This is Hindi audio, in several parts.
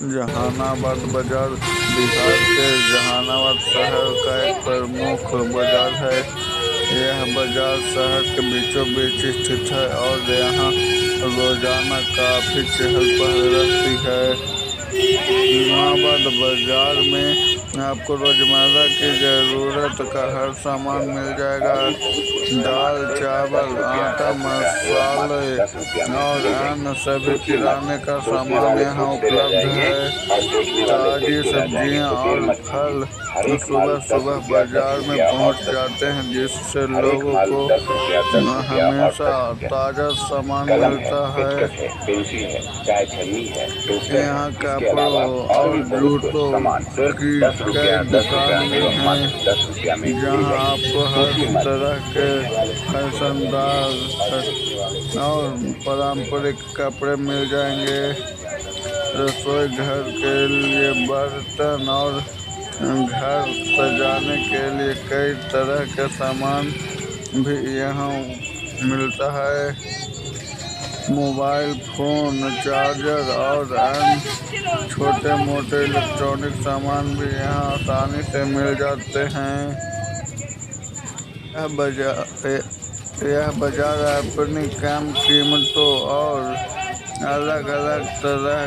जहानाबाद बाजार बिहार के जहानाबाद शहर का एक प्रमुख बाजार है। यह बाजार शहर के बीचों बीच स्थित है और यहाँ रोजाना काफी चहल पहल रहती है। इलाहाबाद बाजार में आपको रोजमर्रा की जरूरत का हर सामान मिल जाएगा। दाल, चावल, आटा, मसाले और अन्य सभी किराने का सामान यहाँ उपलब्ध है। ताजी सब्जियाँ और फल सुबह सुबह बाजार में पहुँच जाते हैं, जिससे लोगों को हमेशा ताजा सामान मिलता है। यहाँ कपड़ों और जूतों की कई दुकानें हैं, जहाँ आपको हर तरह के फैशनदार और पारंपरिक कपड़े मिल जाएंगे। रसोई घर के लिए बर्तन और घर सजाने के लिए कई तरह के सामान भी यहाँ मिलता है। मोबाइल फोन, चार्जर और अन्य छोटे मोटे इलेक्ट्रॉनिक सामान भी यहाँ आसानी से मिल जाते हैं। यह बाजार अपनी कम कीमतों और अलग अलग तरह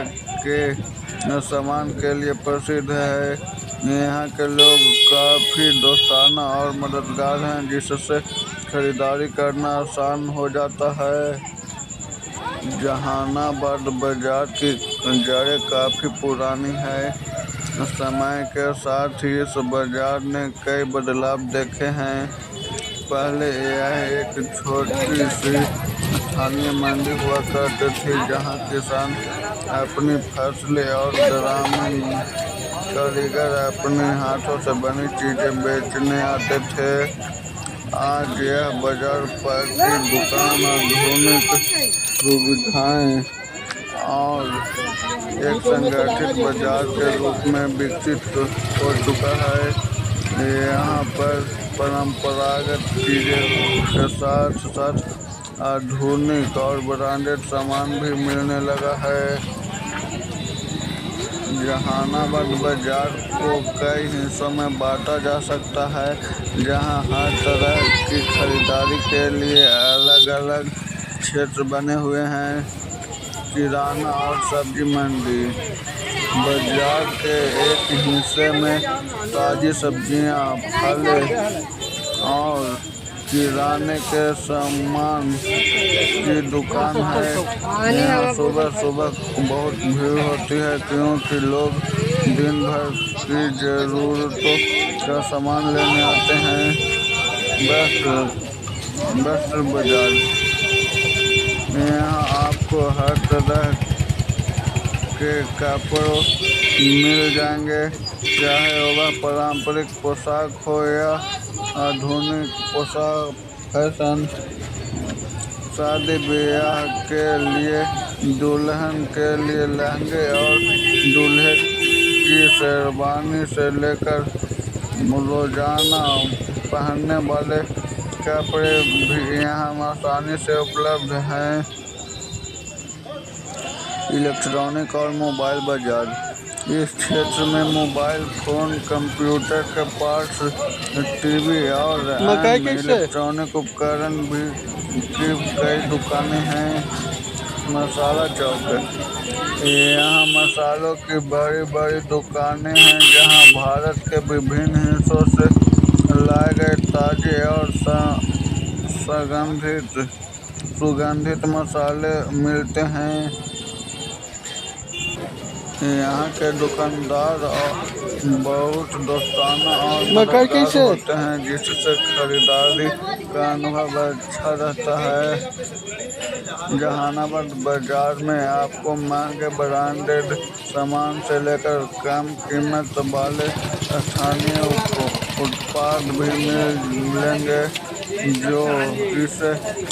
के सामान के लिए प्रसिद्ध है। यहाँ के लोग काफ़ी दोस्ताना और मददगार हैं, जिससे खरीदारी करना आसान हो जाता है। जहानाबाद बाजार की जड़ें काफ़ी पुरानी है। समय के साथ ही इस बाजार ने कई बदलाव देखे हैं। पहले यह एक छोटी सी स्थानीय मंडी हुआ करती थी, जहां किसान अपनी फसलें और ग्रामीण कारीगर अपने हाथों से बनी चीज़ें बेचने आते थे। आज यह बाजार पक्की दुकान, आधुनिक सुविधाएं और एक संगठित बाजार के रूप में विकसित हो चुका है। यहाँ पर परंपरागत चीज़ें के साथ साथ आधुनिक और ब्रांडेड सामान भी मिलने लगा है। जहानाबाद बाजार को कई हिस्सों में बांटा जा सकता है, जहां हर तरह की खरीदारी के लिए अलग अलग क्षेत्र बने हुए हैं। किराना और सब्जी मंडी बाजार के एक हिस्से में ताज़ी सब्जियां, फल और किराने के सामान की दुकान है। यहाँ सुबह सुबह बहुत भीड़ होती है, क्योंकि लोग दिन भर की ज़रूरतों का सामान लेने आते हैं। वस्त्र बाजार, यहाँ आपको हर तरह के कपड़े मिल जाएंगे, चाहे वह पारंपरिक पोशाक हो या आधुनिक पोशाक। फैशन, शादी ब्याह के लिए, दुल्हन के लिए लहंगे और दूल्हे की शेरवानी से लेकर रोजाना पहनने वाले कपड़े भी यहाँ आसानी से उपलब्ध हैं। इलेक्ट्रॉनिक और मोबाइल बाजार, इस क्षेत्र में मोबाइल फोन, कंप्यूटर के पार्ट्स, टीवी और अन्य इलेक्ट्रॉनिक उपकरण भी की कई दुकानें हैं। मसाला चौक, यहाँ मसालों की बड़ी बड़ी दुकानें हैं, जहाँ भारत के विभिन्न हिस्सों से लाए गए ताजे और सुगंधित मसाले मिलते हैं। यहाँ के दुकानदार बहुत दोस्ताना और मददगार होते हैं, जिससे खरीदारी का अनुभव अच्छा रहता है। जहानाबाद बाजार में आपको महंगे ब्रांडेड सामान से लेकर कम कीमत वाले स्थानीय उत्पाद भी मिलेंगे, जो इसे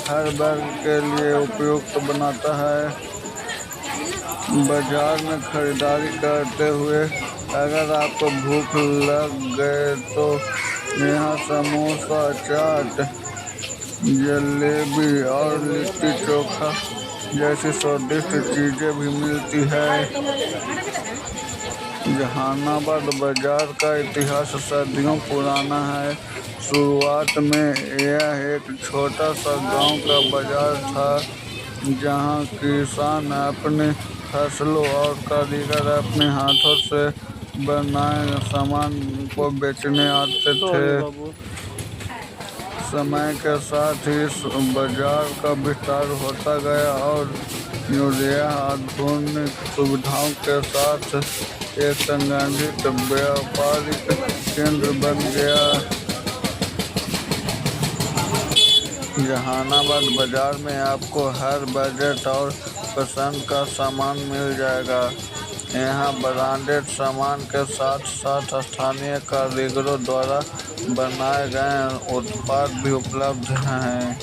हर वर्ग के लिए उपयुक्त बनाता है। बाजार में खरीदारी करते हुए अगर आपको भूख लग गए तो यहाँ समोसा, चाट, जलेबी और लिट्टी चोखा जैसी स्वादिष्ट चीजें भी मिलती है। जहानाबाद बाजार का इतिहास सदियों पुराना है। शुरुआत में यह एक छोटा सा गांव का बाजार था, जहां किसान अपने फसलों और कारीगर अपने हाथों से बनाए सामान को बेचने आते थे। समय के साथ ही इस बाजार का विस्तार होता गया और यह आधुनिक सुविधाओं के साथ एक संगठित व्यापारिक केंद्र बन गया। जहानाबाद बाजार में आपको हर बजट और पसंद का सामान मिल जाएगा। यहाँ ब्रांडेड सामान के साथ साथ स्थानीय कारीगरों द्वारा बनाए गए उत्पाद भी उपलब्ध हैं।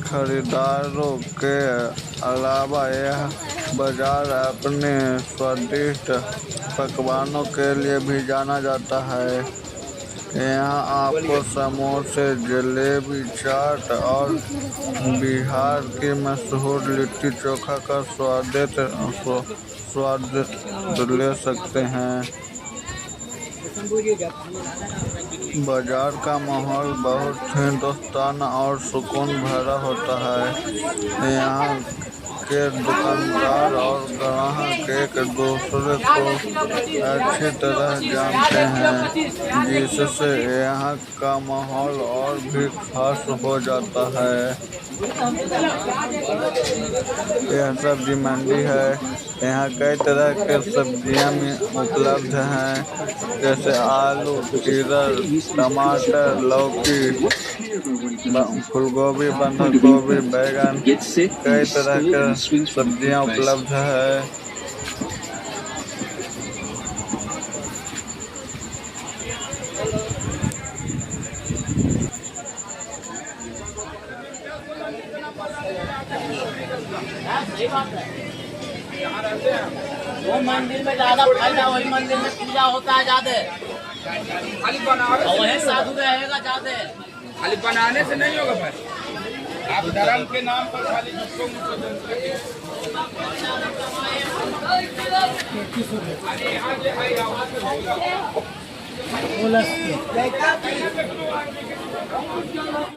खरीदारों के अलावा यह बाजार अपने स्वादिष्ट पकवानों के लिए भी जाना जाता है। यहाँ आपको समोसे, जलेबी, चाट और बिहार की मशहूर लिट्टी चोखा का स्वाद ले सकते हैं। बाजार का माहौल बहुत ही दोस्ताना और सुकून भरा होता है। यहाँ के दुकानदार और ग्राहक एक दूसरे को अच्छी तरह जानते हैं, जिससे यहाँ का माहौल और भी खास हो जाता है। यह सब्जी मंडी है। यहाँ कई तरह के सब्जियाँ उपलब्ध हैं, जैसे आलू, खीरा, टमाटर, लौकी, फूलगोभी, बंद गोभी, बैगन, कई तरह के सब्जियाँ उपलब्ध है। वो मंदिर में ज्यादा फायदा, वही मंदिर में पूजा होता है ज्यादा, खाली बनाने और वही साधु रहेगा ज्यादा। खाली बनाने से नहीं होगा भाई। आप धर्म के नाम पर खाली झूठों मुझको